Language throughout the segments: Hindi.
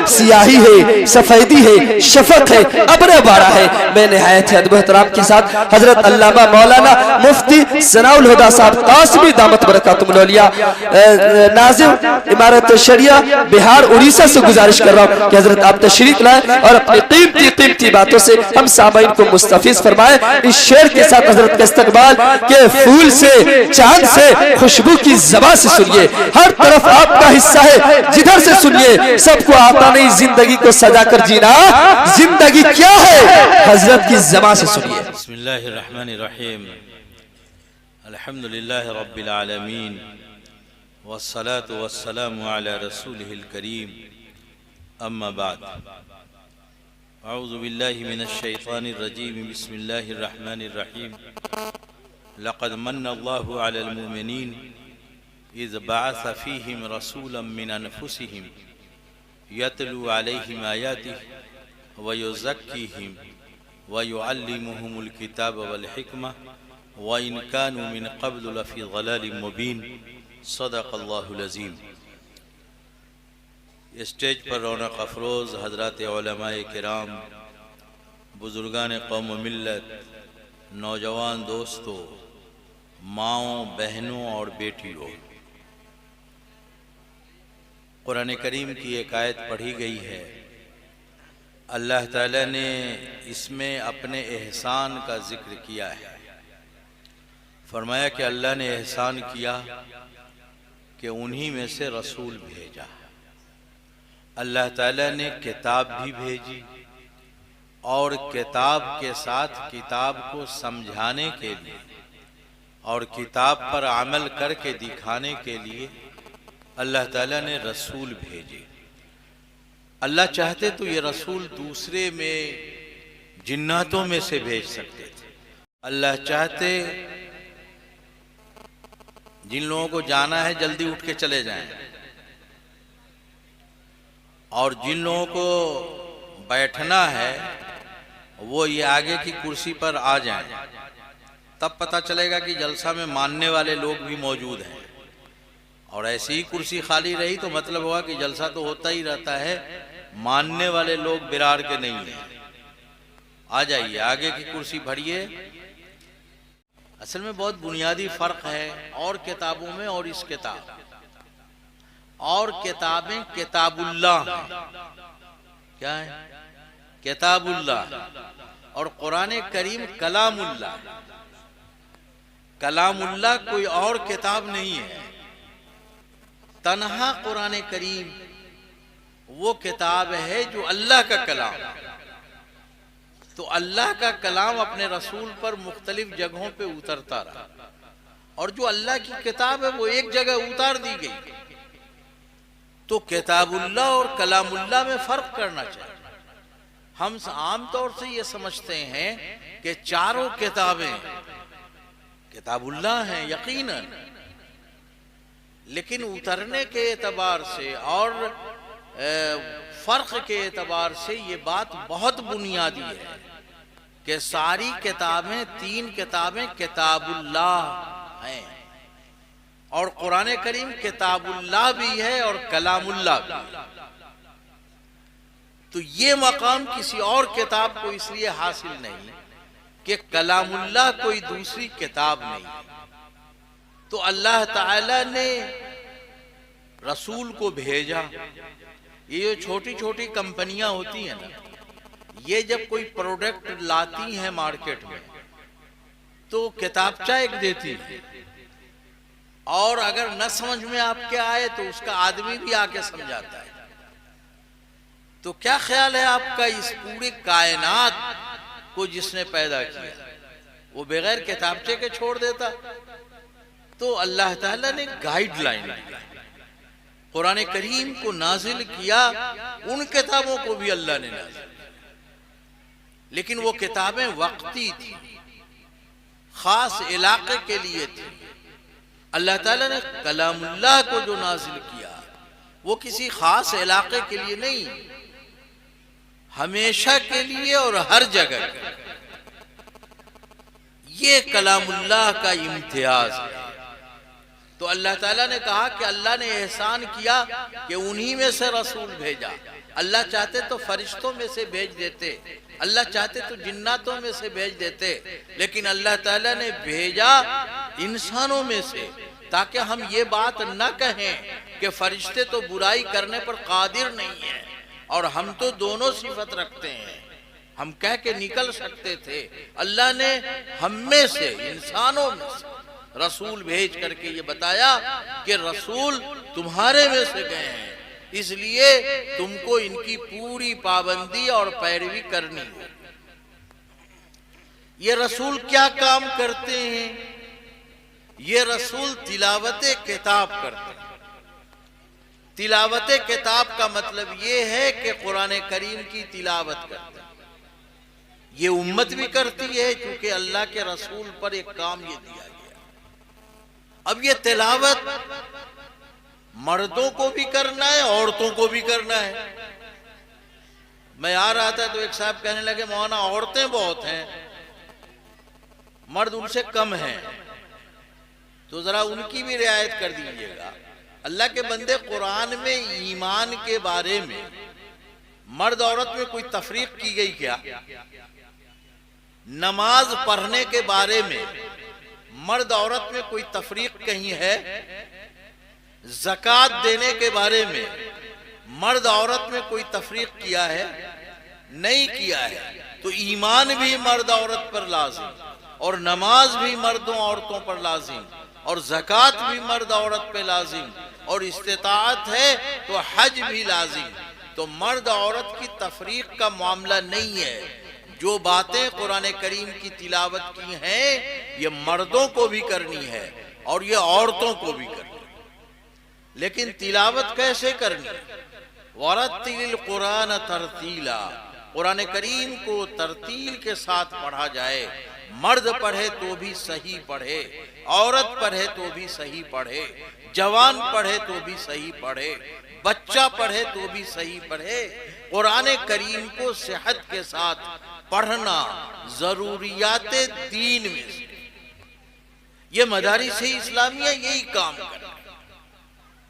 सियाही है, सफेदी है, शफक है, अबरे बाड़ा है। मैं निहायत अदब एहतराम के साथ हजरत अल्लामा मौलाना मुफ्ती सनाउल हुदा साहब कासमी दामत बरकातुहुल औलिया नाज़िम इमारत शरिया बिहार उड़ीसा से गुजारिश कर रहा हूँ कि हजरत आप तशरीफ लाए और अपनी कीमती बातों से हम सामाईन को मुस्तफीज फरमाए। इस शेर के साथ हजरत के इस्तकबाल के फूल से, चांद से, खुशबू की ज़बान से सुनिए। हर तरफ आपका हिस्सा है, जिधर से सुनिए। सबको आता नहीं जिंदगी को सजा कर जीना, जिंदगी क्या है हजरत की ज़बान से सुनिए। बिस्मिल्लाहिर्रहमानिर्रहीम, अल्हम्दुलिल्लाहि रब्बिल आलमीन, वस्सलातु वस्सलामु अला रसूलिहिल करीम, अम्मा बाद। अऊज़ु बिल्लाहि मिनश शैतानिर रजीम, बिस्मिल्लाहिर्रहमानिर्रहीम। लक़द मन्नल्लाहु अलल मुमिनीन इज़ बअस फ़ीहिम रसूलन मिन अनफुसिहिम यतलू अलैहिम आयातिहि व युज़क्कीहिम व युअल्लिमुहुमुल किताब वल हिकमा व इन कानू मिन क़ब्लु लफ़ी ज़लालिम मुबीन। सदक़ल्लाहुल अज़ीम। स्टेज पर रौनक अफरोज़ हज़रात उलमाए किराम, बुज़ुर्गान कौम मिल्लत, नौजवान दोस्तों, माओं, बहनों और बेटियों, कुरान करीम की एक आयत पढ़ी गई है। अल्लाह ताला ने इसमें अपने एहसान का जिक्र किया है। फरमाया कि अल्लाह ने एहसान किया कि उन्हीं में से रसूल भेजा। अल्लाह ताला ने किताब भी भेजी और किताब के साथ किताब को समझाने के लिए और किताब पर अमल करके दिखाने के लिए अल्लाह ताला ने रसूल भेजे। अल्लाह चाहते तो ये रसूल दूसरे में जिन्नातों में से भेज सकते थे। अल्लाह चाहते जिन लोगों को जाना है जल्दी उठ के चले जाएं, और जिन लोगों को बैठना है वो ये आगे की कुर्सी पर आ जाएं। तब पता चलेगा कि जलसा में मानने वाले लोग भी मौजूद हैं। और ऐसी ही कुर्सी खाली रही तो मतलब हुआ कि जलसा तो होता ही रहता है, मानने वाले लोग बिरार के नहीं हैं। आ जाइए, आगे की कुर्सी भरिए। असल में बहुत बुनियादी फ़र्क है और किताबों में और इस किताब। और किताबें किताबुल्लाह हैं। क्या है? किताबुल्लाह। और कुरान करीम कलामुल्लाह। कलामुल्लाह कोई और किताब नहीं है। तन्हा कुरान करीम वो किताब है जो अल्लाह का कलाम। तो अल्लाह का कलाम अपने रसूल पर मुख्तलिफ जगहों पे उतरता रहा, और जो अल्लाह की किताब है वो एक जगह उतार दी गई। तो किताबुल्लाह और कलामुल्लाह में फर्क करना चाहिए। हम आमतौर से ये समझते हैं कि चारों किताबें किताबुल्लाह हैं, यकीनन, लेकिन उतरने के एतबार से और फर्क के एतबार से ये बात बहुत बुनियादी है कि सारी किताबें, तीन किताबें किताबुल्लाह हैं, और कुरान करीम किताबुल्लाह भी है और कलामुल्लाह भी। तो ये मकाम किसी और किताब को इसलिए हासिल नहीं कि कलामुल्लाह कोई दूसरी किताब नहीं। तो अल्लाह ताला ने रसूल को भेजा। ये जो छोटी छोटी कंपनियां होती हैं ना, ये जब कोई प्रोडक्ट लाती हैं मार्केट में तो किताबचा एक देती है, और अगर न समझ में आपके आए तो उसका आदमी भी आके समझाता है। तो क्या ख्याल है आपका, इस पूरी कायनात को जिसने पैदा किया वो बगैर किताबचे के छोड़ देता? तो अल्लाह ताला ने गाइडलाइन दिया, कुरान करीम को नाजिल किया। उन किताबों को भी अल्लाह ने नाजिल किया, लेकिन वो किताबें वक्ती थी, खास इलाके के लिए थी। अल्लाह ताला ने कलामुल्लाह को जो नाजिल किया वो किसी खास इलाके के लिए नहीं, हमेशा के लिए और हर जगह के। ये कलामुल्लाह का इम्तियाज है। तो अल्लाह ताला ने कहा कि अल्लाह ने एहसान किया कि उन्हीं में से रसूल भेजा। अल्लाह चाहते तो फरिश्तों में से भेज देते, अल्लाह चाहते तो जिन्नातों में से भेज देते, लेकिन अल्लाह ताला ने भेजा इंसानों में से, ताकि हम ये बात न कहें कि फरिश्ते तो बुराई करने पर कादिर नहीं है और हम तो दोनों सिफत रखते हैं, हम कह के निकल सकते थे। अल्लाह ने हम में से, इंसानों में से रसूल भेज करके ये बताया कि रसूल तुम्हारे में से गए हैं, इसलिए तुमको इनकी पूरी पाबंदी और पैरवी करनी है। ये रसूल क्या काम करते हैं? ये रसूल तिलावत किताब करते हैं। तिलावत किताब का मतलब ये है कि कुरान करीम की तिलावत करते हैं। ये उम्मत भी करती है, क्योंकि अल्लाह के रसूल पर एक काम ये दिया गया। अब ये तिलावत मर्दों को भी करना है, औरतों को भी करना है। मैं आ रहा था तो एक साहब कहने लगे, मौलाना औरतें बहुत हैं, मर्द उनसे कम हैं, तो जरा उनकी भी रियायत कर दीजिएगा। अल्लाह के बंदे, कुरान में ईमान के बारे में मर्द औरत में कोई तफरीक की गई क्या? नमाज पढ़ने के बारे में मर्द औरत में कोई तफरीक कहीं है? ज़कात देने के बारे में मर्द औरत में कोई तफरीक किया है? नहीं किया है। तो ईमान भी मर्द औरत पर लाजिम, और नमाज भी मर्दों औरतों पर लाजिम, और ज़कात भी मर्द औरत पे लाजिम, और इस्तिताअत है तो हज भी लाजिम। तो मर्द औरत की तफरीक का मामला नहीं है। जो बातें कुरान करीम की तिलावत की हैं, ये मर्दों को भी करनी है और ये औरतों को भी करनी है। लेकिन तिलावत कैसे करनी है? वरत्तिल कुरान तरतीला, कुरान करीम को तरतील के साथ पढ़ा जाए। मर्द पढ़े तो भी सही पढ़े, औरत पढ़े तो भी सही पढ़े, जवान पढ़े तो भी सही पढ़े, बच्चा पढ़े तो भी सही पढ़े। कुरान करीम को सेहत के साथ पढ़ना जरूरियाते दीन में से। ये मदारिस इस्लामिया यही काम कर।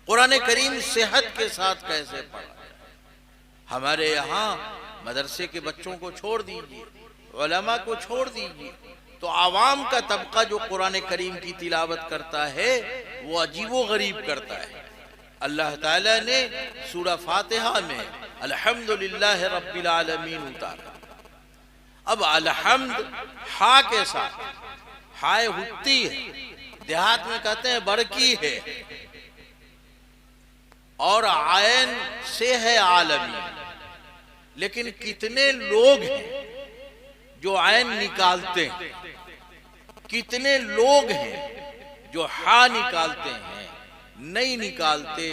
कुरान करीम सेहत के साथ कैसे पढ़ा? हमारे यहाँ मदरसे के बच्चों को छोड़ दीजिए, उलमा को छोड़ दीजिए, तो आवाम का तबका जो कुरान करीम की तिलावत करता है वो अजीबो गरीब करता है। अल्लाह ताला ने सूरह फातिहा में अल्हम्दुलिल्लाह रब्बिल आलमीन उतारा। अब अलहम्द हा के साथ, हाय हुत्ती है, देहात में कहते हैं बड़की है, और आयन से है आलमी। लेकिन कितने लोग हैं जो आयन निकालते हैं, कितने लोग हैं जो हा निकालते हैं? नहीं निकालते।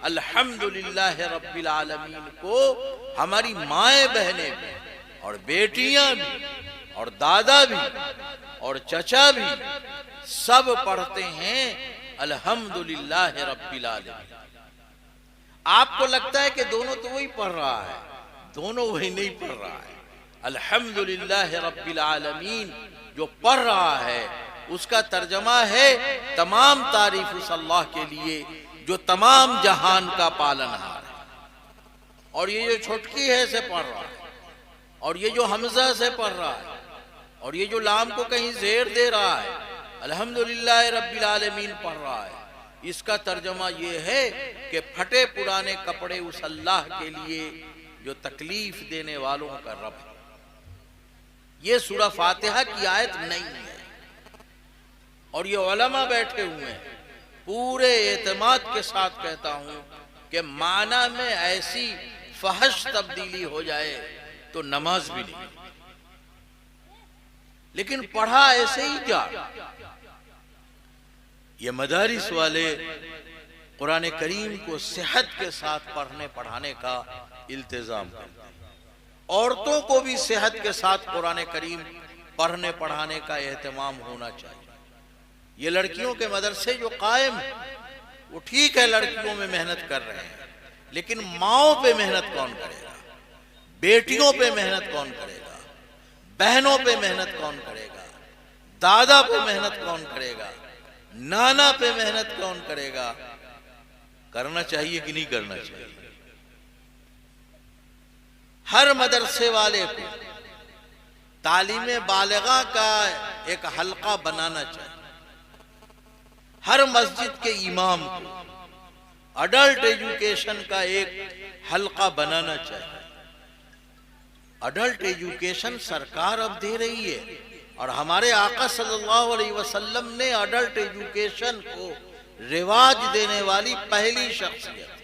अल्हम्दुलिल्लाह रब्बिल आलमीन को हमारी माएँ बहनें भी, और बेटियां भी, और दादा भी, और चचा भी, सब पढ़ते हैं अल्हम्दुलिल्लाह रब्बिल आलमीन। आपको लगता है कि दोनों तो वही पढ़ रहा है, दोनों वही नहीं पढ़ रहा है। अल्हम्दुलिल्लाह रब्बिल आलमीन जो पढ़ रहा है उसका तर्जमा है तमाम तारीफ उस अल्लाह के लिए जो तमाम जहान का पालनहार है। और ये जो छुटकी है से पढ़ रहा है, और ये जो हमजा से पढ़ रहा है, और ये जो लाम को कहीं जेर दे रहा है, अल्हम्दुलिल्लाह रब्बिल आलमीन पढ़ रहा है। इसका तर्जमा ये है कि फटे पुराने कपड़े उस अल्लाह के लिए जो तकलीफ देने वालों का रब है। ये सूरह फातिहा की आयत नहीं है। और ये उलमा बैठे हुए हैं, पूरे एतमाद के साथ कहता हूं कि माना में ऐसी फहश तब्दीली हो जाए तो नमाज भी नहीं, लेकिन पढ़ा ऐसे ही जा। ये मदारिस वाले कुरान करीम को सेहत के साथ पढ़ने पढ़ाने का इल्तिजाम करते हैं। औरतों को भी सेहत के साथ कुरान करीम पढ़ने पढ़ाने का एहतमाम होना चाहिए। ये लड़कियों के मदरसे जो कायम है वो ठीक है, लड़कियों में मेहनत कर रहे हैं, लेकिन माओं पे मेहनत कौन करेगा? बेटियों पे मेहनत कौन करेगा? बहनों पे मेहनत कौन करेगा? दादा पे मेहनत कौन करेगा? नाना पे मेहनत कौन करेगा? करना चाहिए कि नहीं करना चाहिए? हर मदरसे वाले को तालीम बालिगा का एक हल्का बनाना चाहिए। हर मस्जिद के इमाम को अडल्ट एजुकेशन का एक हल्का बनाना चाहिए। अडल्ट एजुकेशन सरकार अब दे रही है और हमारे आका सल्लल्लाहु अलैहि वसल्लम ने अडल्ट एजुकेशन को रिवाज देने वाली पहली शख्सियत।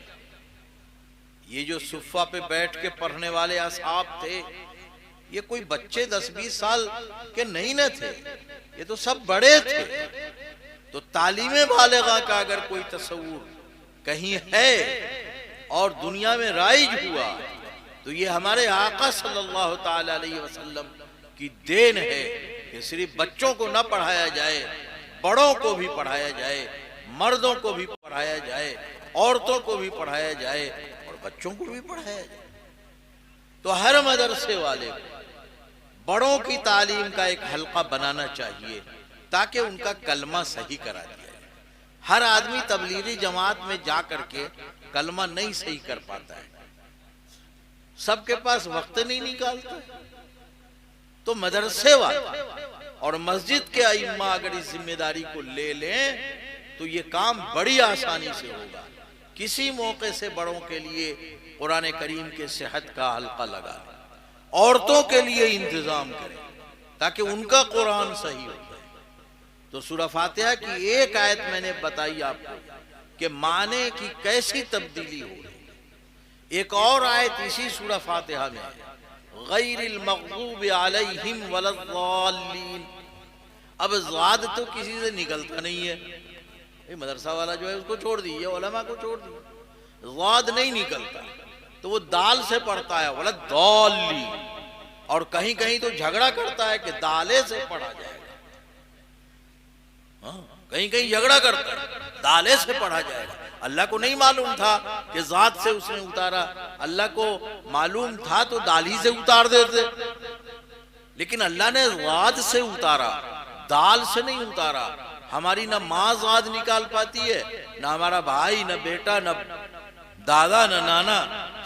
ये जो सुफ़ा पे बैठ के पढ़ने वाले असहाब थे, ये कोई बच्चे 10-20 साल के नहीं न थे, ये तो सब बड़े थे। तो तालीमे बालिगा का अगर कोई तस्वूर कहीं है और दुनिया में राइज हुआ तो ये हमारे आका सल्लल्लाहु ताला अलैहि वसल्लम की देन है कि सिर्फ बच्चों को न पढ़ाया जाए, बड़ों को भी पढ़ाया जाए, मर्दों को भी पढ़ाया जाए, औरतों को भी पढ़ाया जाए और बच्चों को भी पढ़ाया जाए। तो हर मदरसे वाले को बड़ों की तालीम का एक हल्का बनाना चाहिए ताकि उनका कलमा सही करा दिया जाए। हर आदमी तबलीगी जमात में जा करके कलमा नहीं सही कर पाता है, सबके पास वक्त नहीं निकालता। तो मदरसे वाले और मस्जिद के अइम्मा अगर इस जिम्मेदारी को ले लें तो ये काम बड़ी आसानी से होगा। किसी मौके से बड़ों के लिए कुरान करीम के सेहत का हल्का लगा, औरतों के लिए इंतजाम करें ताकि उनका कुरान सही हो जाए। तो सूरह फातिहा की एक आयत मैंने बताई आपको कि माने की कैसी तब्दीली हो रही। एक और आयत इसी सूरह फातिहा में है, गैरिल मग़ज़ूबि अलैहिम वलद्दाल्लीन। अब ज़ाद तो किसी से निकलता नहीं है, ये मदरसा वाला जो है उसको छोड़ दीजिए, उलमा को छोड़ दीजिए, ज़ाद नहीं निकलता तो वो दाल से पढ़ता है वलद्दाल्लीन। और कहीं कहीं तो झगड़ा करता है कि दाले से पढ़ा जाएगा। कहीं कहीं झगड़ा करता है दाले से पढ़ा जाएगा। अल्लाह को नहीं मालूम था कि ज़ात से उसने उतारा, अल्लाह को मालूम था तो दाल ही से उतार देते, लेकिन अल्लाह ने ज़ात से उतारा, दाल से नहीं उतारा। हमारी ना माँ ज़ात निकाल पाती है, ना हमारा भाई, ना बेटा, ना दादा, ना नाना,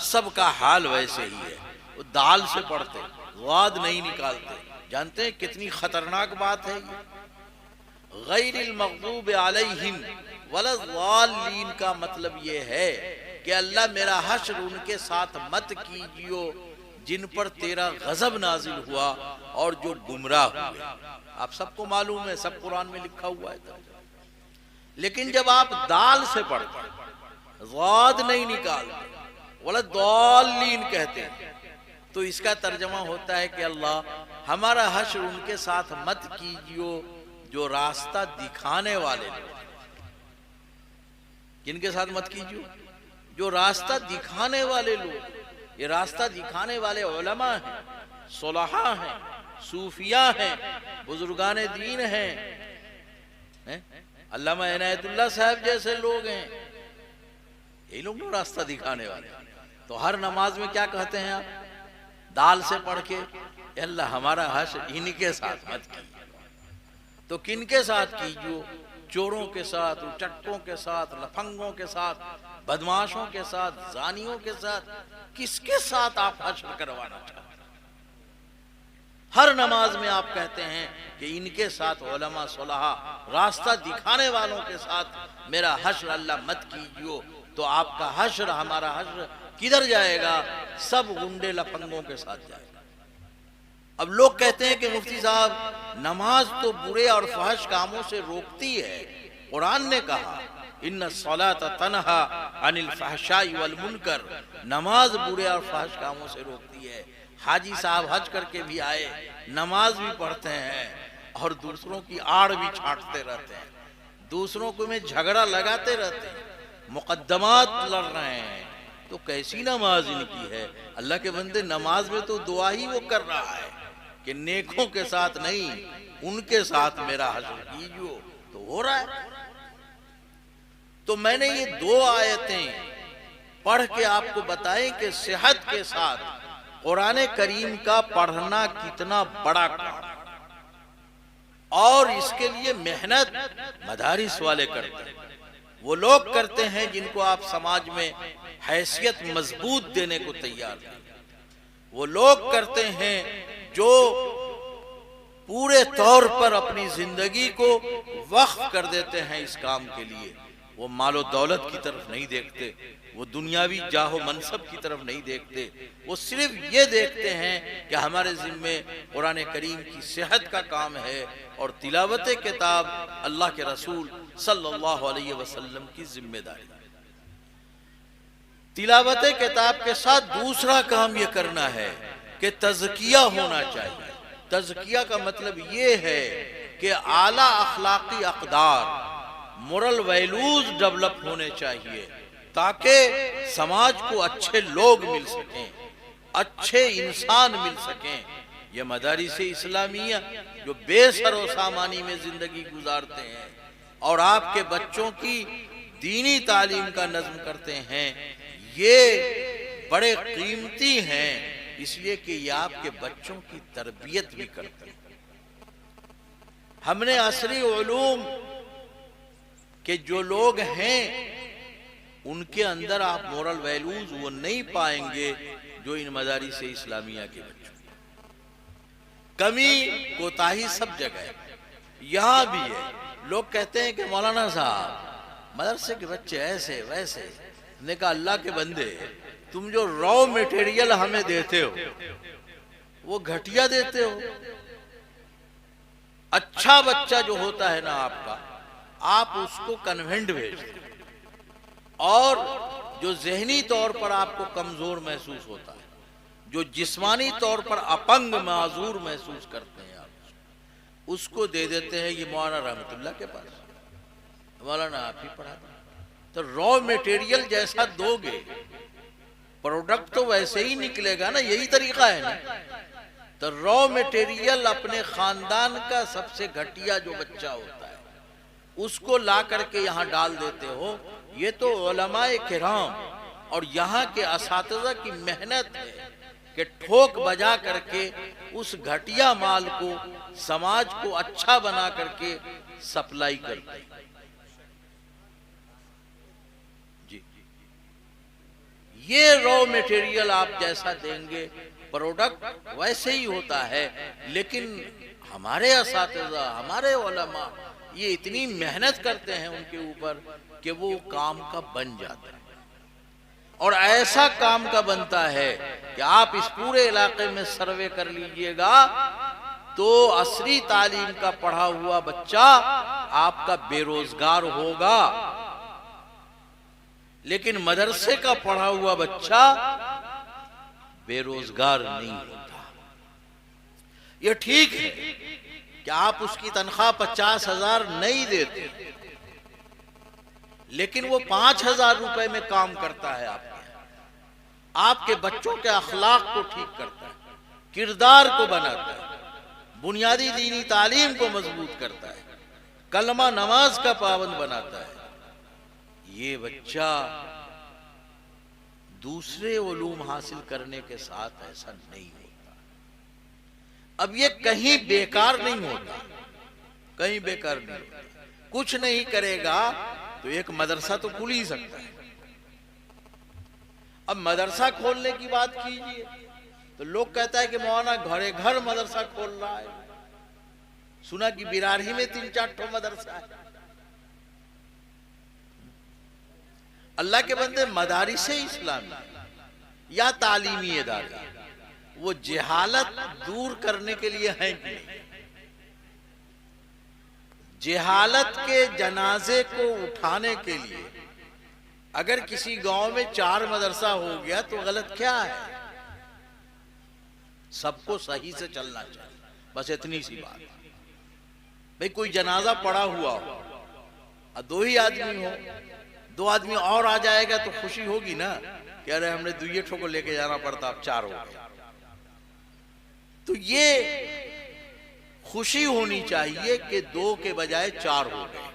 सबका हाल वैसे ही है। वो दाल से पढ़ते, ज़ात नहीं निकालते। जानते हैं कितनी खतरनाक बात है ये। गैरिल मग़ज़ूबि अलैहिम वलद्दाल्लीन का मतलब ये है कि अल्लाह मेरा हश्र उनके साथ मत कीजियो जिन पर तेरा गजब नाजिल हुआ और जो गुमराह हुए। आप सबको मालूम है, सब कुरान में लिखा हुआ है। लेकिन जब आप दाल से पढ़ते, ज़ाद नहीं निकालते, वलद्दाल्लीन कहते हैं, तो इसका तर्जमा होता है कि अल्लाह हमारा हश्र उनके साथ मत कीजियो जो रास्ता दिखाने वाले लोग। किनके साथ मत कीजिए? जो रास्ता दिखाने वाले लोग। ये रास्ता दिखाने वाले उलमा हैं, सुलहा हैं, सूफिया हैं, बुजुर्गान दीन हैं, अल्लामा इनायतुल्लाह साहब जैसे लोग हैं। ये लोग रास्ता दिखाने वाले। तो हर नमाज में क्या कहते हैं आप? दाल से पढ़ के अल्लाह हमारा हश्र इनके साथ मत कीजिए। तो किनके साथ कीजिए? चोरों के साथ, उचक्कों के साथ, लफंगों के साथ, बदमाशों के साथ, जानियों के साथ, किसके साथ आप हश्र करवाना चाहते हैं? हर नमाज में आप कहते हैं कि इनके साथ उलमा सुलहा रास्ता दिखाने वालों के साथ मेरा हश्र अल्लाह मत कीजिए। तो आपका हश्र, हमारा हश्र किधर जाएगा? सब गुंडे लफंगों के साथ जाएगा। अब लोग कहते हैं कि मुफ्ती साहब नमाज तो बुरे और फहश कामों से रोकती है। कुरान ने कहा इन्ना सलात तनहा अनिल फहशाई वल मुनकर, नमाज बुरे और फहश कामों से रोकती है। हाजी साहब हज करके भी आए, नमाज भी पढ़ते हैं और दूसरों की आड़ भी छांटते रहते हैं, दूसरों को में झगड़ा लगाते रहते हैं, मुकद्दमात लड़ रहे हैं। तो कैसी नमाज इनकी है? अल्लाह के बंदे, नमाज में तो दुआ ही वो कर रहा है कि नेकों के साथ नहीं, उनके साथ मेरा हश्र कीजिए। तो हो रहा है। तो मैंने ये 2 आयतें पढ़ के आपको बताएं कि सेहत के साथ कुरान करीम का पढ़ना कितना बड़ा काम, और इसके लिए मेहनत मदारिस वाले करते हैं। वो लोग करते हैं जिनको आप समाज में हैसियत मजबूत देने को तैयार हैं। वो लोग करते हैं जो पूरे तौर पर अपनी जिंदगी को वक्फ कर देते हैं इस काम के लिए। वो मालो दौलत की तरफ नहीं देखते, वो दुनियावी जाहो मनसब की तरफ नहीं देखते, वो सिर्फ ये देखते हैं कि हमारे जिम्मे कुरान करीम की सेहत का काम है और तिलावत किताब अल्लाह के रसूल सल्लल्लाहु अलैहि वसल्लम की जिम्मेदारी। तिलावत किताब के साथ दूसरा काम ये करना है कि तज़किया होना चाहिए। तज़किया का मतलब ये है कि आला अखलाकी अक़दार, मोरल वैल्यूज डेवलप होने चाहिए ताकि समाज को अच्छे लोग मिल सकें, अच्छे इंसान मिल सकें। ये मदारिस इस्लामिया जो बेसर व सामानी में जिंदगी गुजारते हैं और आपके बच्चों की दीनी तालीम का नज़्म करते हैं, ये बड़े कीमती हैं, इसलिए कि ये आपके बच्चों की तरबियत भी करते हैं। हमने असरी उलूम के जो लोग हैं उनके अंदर आप मोरल वैल्यूज वो नहीं पाएंगे जो इन मदारिस इस्लामिया के बच्चों। कमी कोताही सब जगह है, यहां भी है। लोग कहते हैं कि मौलाना साहब मदरसे के बच्चे ऐसे वैसे। ने कहा अल्लाह के बंदे, तुम जो रॉ मटेरियल हमें देते हो वो घटिया देते हो। अच्छा बच्चा जो होता है ना आपका, आप उसको कन्वेंट भेजते हो। और जो ज़हनी तौर पर आपको कमजोर महसूस होता है, जो जिस्मानी तौर पर अपंग माजूर महसूस करते हैं, आप उसको दे देते हैं ये मौलाना रहमतुल्लाह के पास, मौलाना आप ही पढ़ा दें। तो रॉ मटेरियल जैसा दोगे प्रोडक्ट तो वैसे ही निकलेगा ना, यही तरीका है ना। तो रॉ मटेरियल अपने खानदान का सबसे घटिया जो बच्चा होता है उसको ला करके यहाँ डाल देते हो। ये तो उलमाए किराम और यहाँ के असातिज़ा की मेहनत है कि ठोक बजा करके उस घटिया माल को समाज को अच्छा बना करके सप्लाई करते हैं। जी, ये रॉ मटेरियल आप जैसा देंगे प्रोडक्ट वैसे ही होता है। लेकिन हमारे असातिज़ा, हमारे उलमा ये इतनी मेहनत करते हैं उनके ऊपर कि वो काम का बन जाता है। और ऐसा काम का बनता है कि आप इस पूरे इलाके में सर्वे कर लीजिएगा तो असली तालीम का पढ़ा हुआ बच्चा आपका बेरोजगार होगा, लेकिन मदरसे का पढ़ा हुआ बच्चा बेरोजगार नहीं होता। यह ठीक है कि आप उसकी तनख्वाह 50,000 नहीं देते, लेकिन वो 5,000 रुपए में काम करता है आपके बच्चों के अखलाक को ठीक करता है, किरदार को बनाता है, बुनियादी दीनी तालीम को मजबूत करता है, कलमा नमाज का पाबंद बनाता है। ये बच्चा दूसरे उलूम हासिल करने के साथ ऐसा नहीं होता। अब ये कहीं बेकार नहीं होता, कहीं बेकार नहीं होता। कुछ नहीं करेगा तो एक मदरसा तो खुल ही सकता है। अब मदरसा खोलने की बात कीजिए तो लोग कहता है कि मौलाना घरे घर मदरसा खोल रहा है। सुना कि बिरारी में 3-4 ठो मदरसा है। अल्लाह के बंदे मदारिस इस्लामी या तालीमी इदारे वो जहालत दूर करने के लिए हैं कि नहीं? जहालत के जनाजे को उठाने के लिए अगर किसी गांव में 4 मदरसा हो गया तो गलत क्या है? सबको सही से चलना चाहिए, बस इतनी सी बात। भाई कोई जनाजा पड़ा हुआ हो और 2 ही आदमी हो, 2 आदमी और आ जाएगा तो खुशी होगी ना कि अरे हमने 2 ठो को लेके जाना पड़ता, अब 4 हो गए। तो ये खुशी होनी चाहिए कि 2 के बजाय 4 हो गए।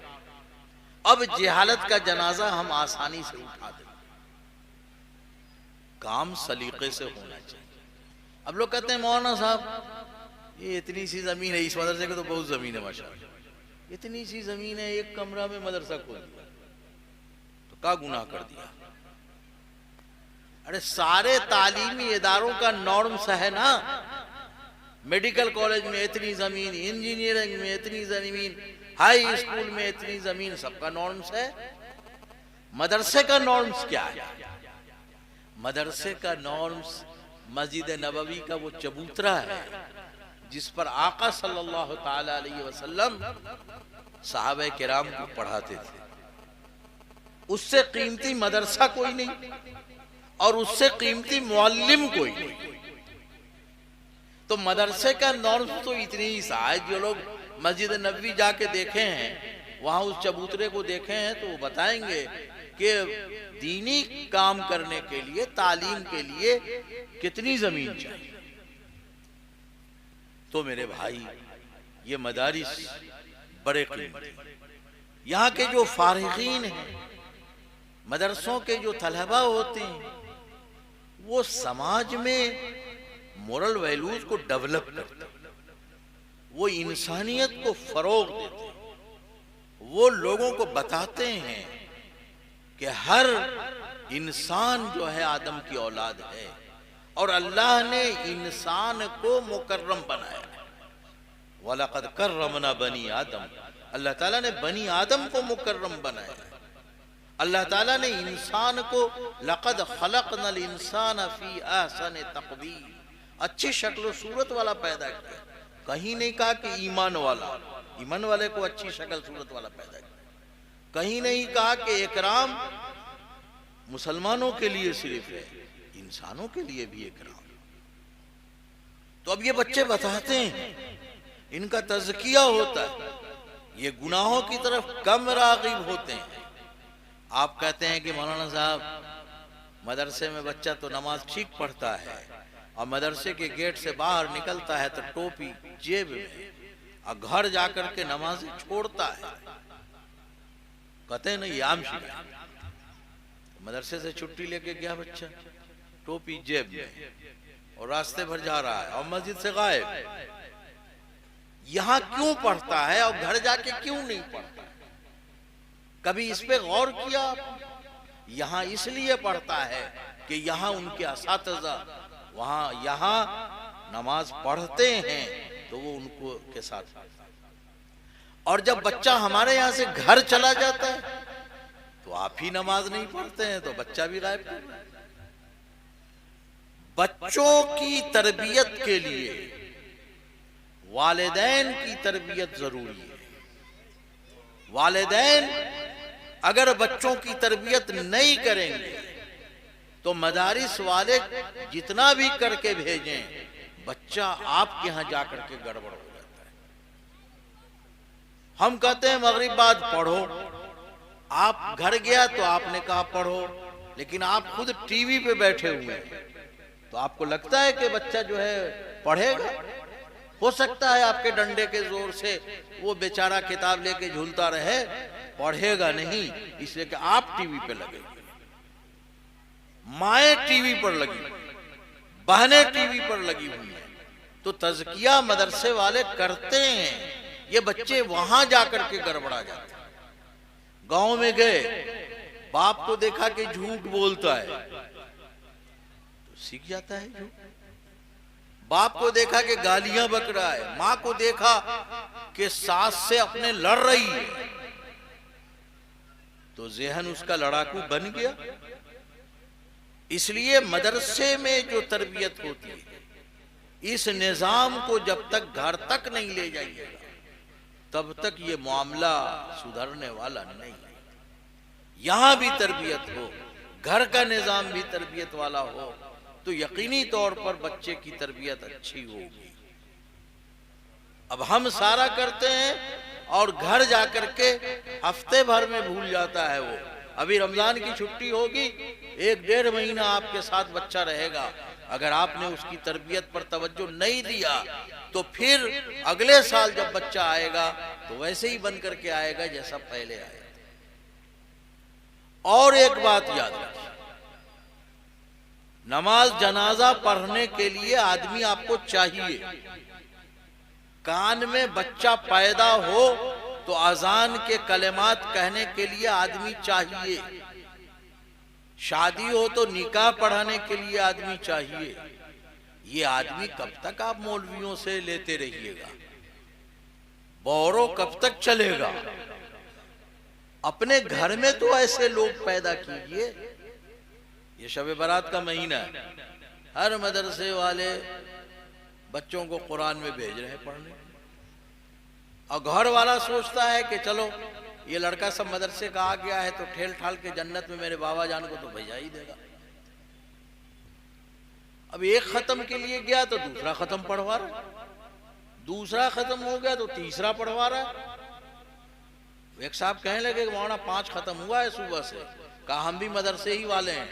अब जहालत का जनाजा हम आसानी से उठा देंगे। काम सलीके से होना चाहिए। अब लोग कहते हैं मौलाना साहब ये इतनी सी जमीन है, इस मदरसे को तो बहुत जमीन है माशाअल्लाह, इतनी सी जमीन है, एक कमरा में मदरसा खोल दिया तो क्या गुनाह कर दिया? अरे सारे तालीमी इदारों का नॉर्म्स है ना। मेडिकल कॉलेज में इतनी जमीन, इंजीनियरिंग में इतनी जमीन, हाई स्कूल में इतनी जमीन, सबका नॉर्म्स है। मदरसे का नॉर्म्स क्या है? मदरसे का नॉर्म्स मस्जिद नबवी का वो चबूतरा है जिस पर आका सल्लल्लाहु ताला अलैहि वसल्लम सहाबे किराम को पढ़ाते थे। उससे कीमती मदरसा कोई नहीं और उससे कीमती मुअल्लिम कोई नहीं। तो मदरसे का नॉर्म्स तो इतनी ही शायद जो लोग मस्जिद नबवी जाके देखे हैं, वहां उस चबूतरे को देखे हैं, तो वो बताएंगे कि दीनी काम करने के लिए, तालीम के लिए कितनी जमीन चाहिए। तो मेरे भाई, ये मदारिस बड़े कीमती। यहाँ के जो फारिगीन हैं, मदरसों के जो तलबा होते हैं, वो समाज में मोरल वैल्यूज को डेवलप करते हैं, वो इंसानियत को फरोग देते हैं। वो लोगों को बताते हैं कि हर इंसान जो है आदम की औलाद है और अल्लाह ने इंसान को मुकर्रम बनाया है। वलक़द कर्रमना बनी आदम, अल्लाह ताला ने बनी आदम को मुकर्रम बनाया है। अल्लाह ताला ने इंसान को लक़द खलक़नल इंसान फी अहसन तक़वीम, अच्छी शक्ल सूरत वाला पैदा किया। कहीं नहीं कहा कि ईमान वाला, ईमान वाले को अच्छी शक्ल सूरत वाला पैदा किया। कहीं नहीं कहा कि इकराम मुसलमानों के लिए सिर्फ है, इंसानों के लिए भी इकराम। तो अब ये बच्चे बताते हैं, इनका तज़किया होता है, ये गुनाहों की तरफ कम राग़िब होते हैं। आप कहते हैं कि मौलाना साहब मदरसे में बच्चा तो नमाज ठीक पढ़ता है और मदरसे के गेट से बाहर निकलता है तो टोपी जेब में और घर जाकर के नमाज छोड़ता है। कहते हैं नहीं, आम शिकायत। मदरसे से छुट्टी लेके गया बच्चा, टोपी जेब में और रास्ते भर जा रहा है और मस्जिद से गायब। यहाँ क्यों पढ़ता है और घर जाके क्यों नहीं पढ़ता? कभी इस पे गौर किया? यहाँ इसलिए पढ़ता है कि यहाँ उनके असातिज़ा वहां यहाँ नमाज पढ़ते हैं तो वो उनको के साथ। और जब बच्चा हमारे यहाँ से घर चला जाता है तो आप ही नमाज नहीं पढ़ते हैं तो बच्चा भी गायब कर रहा है। बच्चों की तरबियत के लिए वालिदैन की तरबियत जरूरी है। वालिदैन अगर बच्चों की तरबियत नहीं करेंगे तो मदारिस वाले जितना भी करके भेजें, बच्चा आपके यहां जाकर के गड़बड़ हो जाता है। हम कहते हैं मगरिब बाद पढ़ो, आप घर गया तो आपने कहा पढ़ो, लेकिन आप खुद टीवी पे बैठे हुए हैं तो आपको लगता है कि बच्चा जो है पढ़ेगा? हो सकता है आपके डंडे के जोर से वो बेचारा किताब लेके झूलता रहे, पढ़ेगा नहीं, इसलिए कि आप टीवी पे लगे, माएँ टीवी पर लगी, बहनें टीवी पर लगी हुई हैं। तो तज़किया मदरसे वाले करते हैं, ये बच्चे वहां जाकर के गड़बड़ा जाते हैं। गांव में गए, बाप को देखा कि झूठ बोलता है तो सीख जाता है झूठ। बाप को देखा कि गालियां बक रहा है, माँ को देखा कि सास से अपने लड़ रही है तो ज़हन उसका लड़ाकू बन गया। इसलिए मदरसे में जो तरबियत होती है, इस निजाम को जब तक घर तक नहीं ले जाइएगा तब तक ये मामला सुधरने वाला नहीं है। यहां भी तरबियत हो, घर का निजाम भी तरबियत वाला हो तो यकीनी तौर पर बच्चे की तरबियत अच्छी होगी। अब हम सारा करते हैं और घर जाकर के हफ्ते भर में भूल जाता है वो। अभी रमजान की छुट्टी होगी, 1-1.5 महीना आपके साथ बच्चा रहेगा, अगर आपने उसकी तरबियत पर तवज्जो नहीं दिया तो फिर अगले साल जब बच्चा आएगा तो वैसे ही बन करके आएगा जैसा पहले आया। और एक बात याद रखिए, नमाज जनाजा पढ़ने के लिए आदमी आपको चाहिए। कान में बच्चा पैदा हो तो अजान के कलेमात कहने के लिए आदमी चाहिए। शादी हो तो निकाह पढ़ाने के लिए आदमी चाहिए। ये आदमी कब तक आप मौलवियों से लेते रहिएगा? बौरो कब तक चलेगा? अपने घर में तो ऐसे लोग पैदा कीजिए। ये शब बारात का महीना है, हर मदरसे वाले बच्चों को कुरान में भेज रहे हैं पढ़ने, और घर वाला सोचता है कि चलो ये लड़का सब मदरसे का आ गया है तो ठेल ठाल के जन्नत में मेरे बाबा जान को तो भेजा ही देगा। अब एक खत्म के लिए गया तो दूसरा खत्म पढ़वा रहा है, दूसरा खत्म हो गया तो तीसरा पढ़वा रहा है। एक साहब कहने लगे मौलाना 5 खत्म हुआ है सुबह से। कहा हम भी मदरसे ही वाले हैं,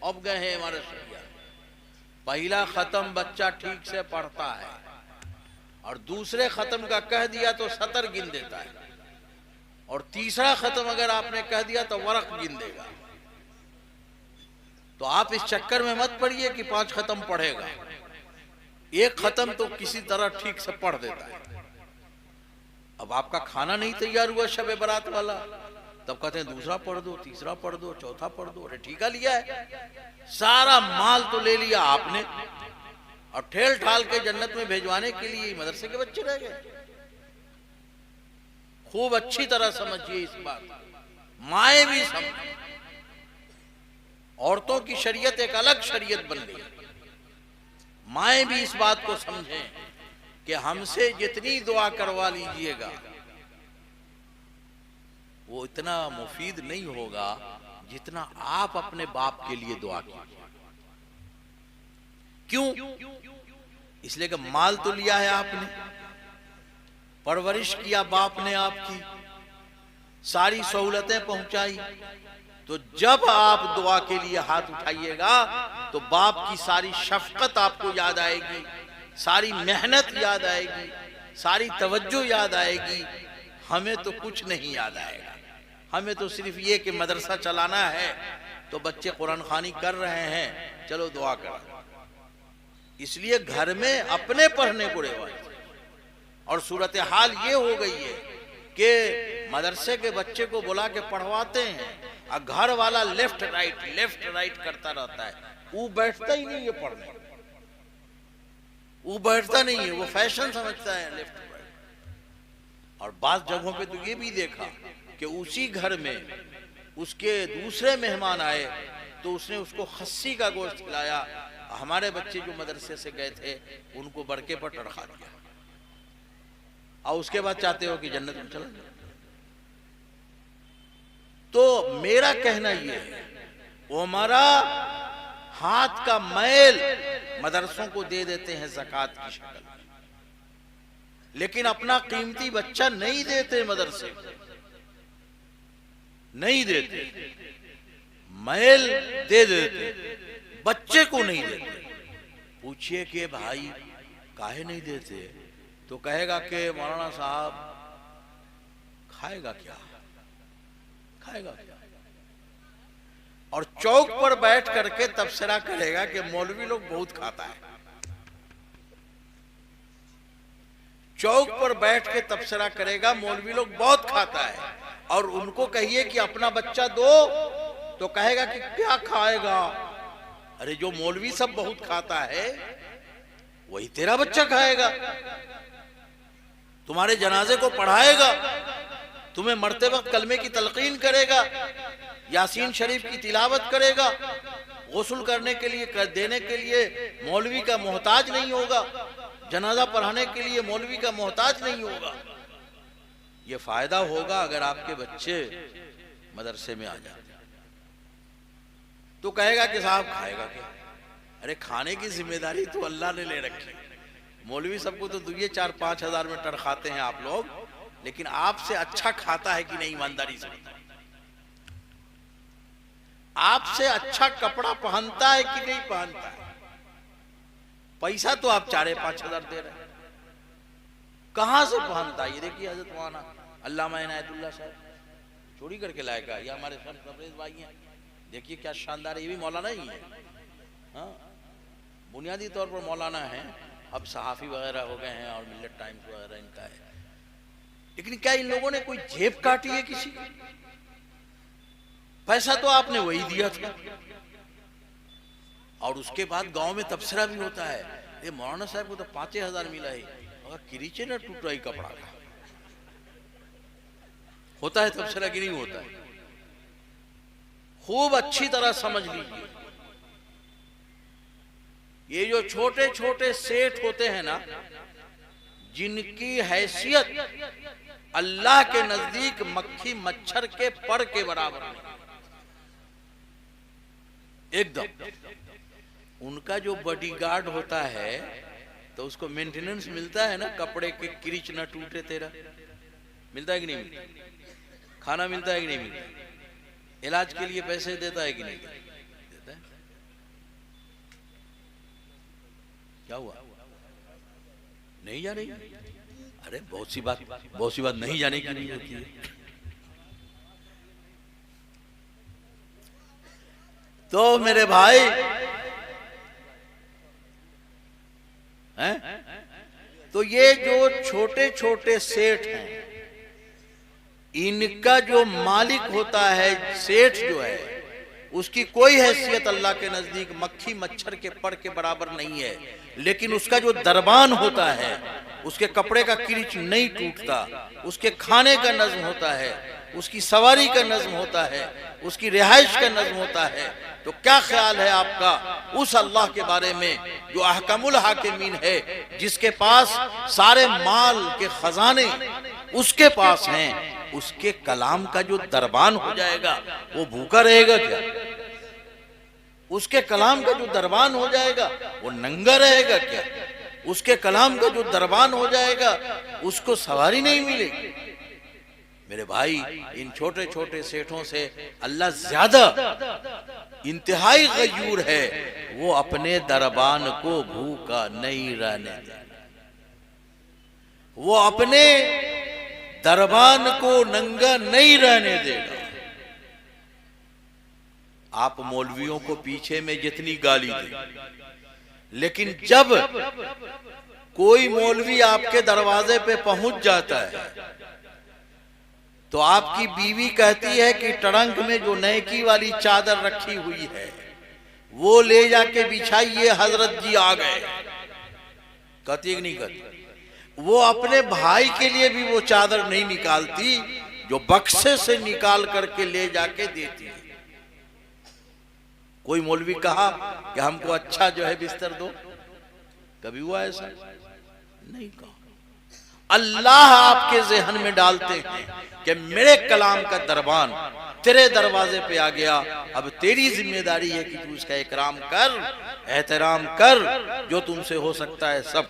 अब गए हैं हमारे शरिया। पहला खत्म बच्चा ठीक से पढ़ता है और दूसरे खत्म का कह दिया तो 70 गिन देता है, और तीसरा खत्म अगर आपने कह दिया तो वरक गिन देगा। तो आप इस चक्कर में मत पड़िए कि 5 खत्म पढ़ेगा, एक खत्म तो किसी तरह ठीक से पढ़ देता है। अब आपका खाना नहीं तैयार हुआ शब बारात वाला, तब कहते हैं दूसरा पढ़ दो, तीसरा पढ़ दो, चौथा पढ़ दो। अरे ठीका लिया है, सारा माल तो ले लिया आपने, और ठेल ठाल के जन्नत में भेजवाने के लिए मदरसे के बच्चे रह गए। खूब अच्छी तरह समझिए इस बात, माए भी समझ। औरतों की शरीयत एक अलग शरीयत बन गई, माए भी इस बात को समझें कि हमसे जितनी दुआ करवा लीजिएगा वो इतना मुफीद नहीं होगा जितना आप अपने बाप के लिए दुआ कीजिए। क्यों? इसलिए कि माल तो लिया है आपने, परवरिश किया बाप ने आपकी, सारी सहूलतें पहुंचाई, तो जब आप दुआ के लिए हाथ उठाइएगा तो बाप की सारी शफकत आपको याद आएगी, सारी मेहनत याद आएगी, सारी तवज्जो याद आएगी। हमें तो कुछ नहीं याद आएगा, हमें तो सिर्फ ये कि मदरसा चलाना है तो बच्चे कुरान खानी कर रहे हैं, चलो दुआ करो। इसलिए घर में अपने पढ़ने को रिवाज, और सूरत हाल ये हो गई है कि मदरसे के बच्चे को बुला के पढ़वाते हैं और घर वाला लेफ्ट राइट करता रहता है, वो बैठता ही नहीं है पढ़ने, वो बैठता नहीं है, वो फैशन समझता है लेफ्ट राइट। और बात जगहों पे तो ये भी देखा कि उसी घर में उसके दूसरे मेहमान आए तो उसने उसको खस्सी का गोश्त खिलाया। हमारे बच्चे जो मदरसे से गए थे उनको बरके पर टड़खा दिया, और उसके बाद चाहते हो कि जन्नत में चला जाए। तो मेरा कहना यह है, वो हमारा हाथ का मैल मदरसों को दे देते हैं ज़कात की शक्ल में, लेकिन अपना कीमती बच्चा नहीं देते, मदरसे नहीं देते, मैल दे देते, बच्चे को नहीं देते। पूछिए कि भाई काहे नहीं देते, तो कहेगा कि मौलाना साहब खाएगा क्या, खाएगा क्या। और चौक पर बैठ करके तबसरा करेगा कि मौलवी लोग बहुत खाता है। चौक पर बैठ के तबसरा करेगा मौलवी लोग बहुत खाता है, और उनको कहिए कि अपना बच्चा दो तो कहेगा कि क्या खाएगा। अरे जो मौलवी सब बहुत खाता है वही तेरा बच्चा खाएगा, तुम्हारे जनाजे को पढ़ाएगा, तुम्हें मरते वक्त कलमे की तलकीन करेगा, यासीन शरीफ की तिलावत करेगा, गुस्ल करने के लिए देने के लिए मौलवी का मोहताज नहीं होगा, जनाजा पढ़ाने के लिए मौलवी का मोहताज नहीं होगा। ये फायदा होगा अगर आपके बच्चे मदरसे में आ जाते। तो कहेगा कि साहब खाएगा क्या। अरे खाने की जिम्मेदारी तो अल्लाह ने ले रखी, मौलवी सबको तो दुनिया 4-5 हजार में टरखाते हैं आप लोग, लेकिन आपसे अच्छा खाता है कि नहीं, ईमानदारी से आपसे अच्छा कपड़ा पहनता है कि नहीं पहनता है। पैसा तो आप 4-5 हजार दे रहे हैं, कहां से पहनता है। ये देखिए हजरत मौलाना अल्लामा इनायतुल्लाह साहब चोरी करके लाएगा, ये हमारे सब तबरेज भाई हैं, देखिए क्या शानदार है। ये भी मौलाना ही है, हाँ बुनियादी तौर पर मौलाना है, अब सहाफ़ी वगैरह हो गए हैं और मिल्लत टाइम्स वगैरह इनका है। लेकिन क्या इन लोगों ने कोई जेब काटी है किसी की? पैसा तो आपने वही दिया था। और उसके बाद गांव में तबसरा भी होता है, ये मौलाना साहब को तो 5,000 मिला है, अगर किरीचे ना टूटा ही कपड़ा का। होता है तबसरा कि नहीं होता है? खूब अच्छी तरह समझ लीजिए, ये जो छोटे छोटे सेठ होते हैं ना, जिनकी हैसियत अल्लाह के नजदीक मक्खी मच्छर के पर के बराबर नहीं, एकदम। उनका जो बॉडीगार्ड होता है तो उसको मेंटेनेंस मिलता है ना, कपड़े के किरीच ना टूटे तेरा, मिलता है कि नहीं मिलता? खाना मिलता है कि नहीं मिलता? इलाज के लिए पैसे देता है कि नहीं देता है? क्या हुआ, नहीं जा रही? अरे बहुत सी बात नहीं जाने की नहीं होती है। तो मेरे भाई हैं, तो ये जो छोटे छोटे सेठ हैं, इनका जो मालिक होता है, सेठ जो है, उसकी कोई हैसियत अल्लाह के नजदीक मक्खी मच्छर के पर के बराबर नहीं है। लेकिन उसका जो दरबान होता है, उसके कपड़े का किरीच नहीं टूटता, उसके खाने का नज्म होता है, उसकी सवारी का नज्म होता है, उसकी रिहाइश का नज्म होता है। तो क्या ख्याल है आपका उस अल्लाह के बारे में जो अहकमुल हाकिमीन है, जिसके पास सारे माल के खजाने उसके पास हैं? उसके कलाम का जो दरबान हो जाएगा वो भूखा रहेगा क्या? उसके कलाम का जो दरबान हो जाएगा वो नंगा रहेगा क्या? उसके कलाम का जो दरबान हो जाएगा उसको सवारी नहीं मिलेगी। मेरे भाई, इन छोटे छोटे सेठों से अल्लाह ज्यादा इंतहाई गयूर है, वो अपने दरबान को भूखा नहीं रहने देगा, वो अपने दरबान को नंगा नहीं रहने देगा। आप मौलवियों को पीछे में जितनी गाली दें, लेकिन जब कोई मौलवी आपके दरवाजे पे पहुंच जाता है तो आपकी बीवी कहती है कि ट्रंक में जो नयकी वाली चादर रखी हुई है वो ले जाके बिछाइए, हजरत जी आ गए। कहती है कि नहीं कहती? वो अपने भाई के लिए भी वो चादर नहीं निकालती जो बक्से से निकाल करके ले जाके देती है। कोई मौलवी कहा कि हमको अच्छा जो है बिस्तर दो? कभी हुआ ऐसा? नहीं कहा। अल्लाह आपके ज़हन में डालते हैं कि मेरे कलाम का दरबान तेरे दरवाजे पे आ गया, अब तेरी जिम्मेदारी है कि तू उसका इकराम कर, एहतराम कर, जो तुमसे हो सकता है सब।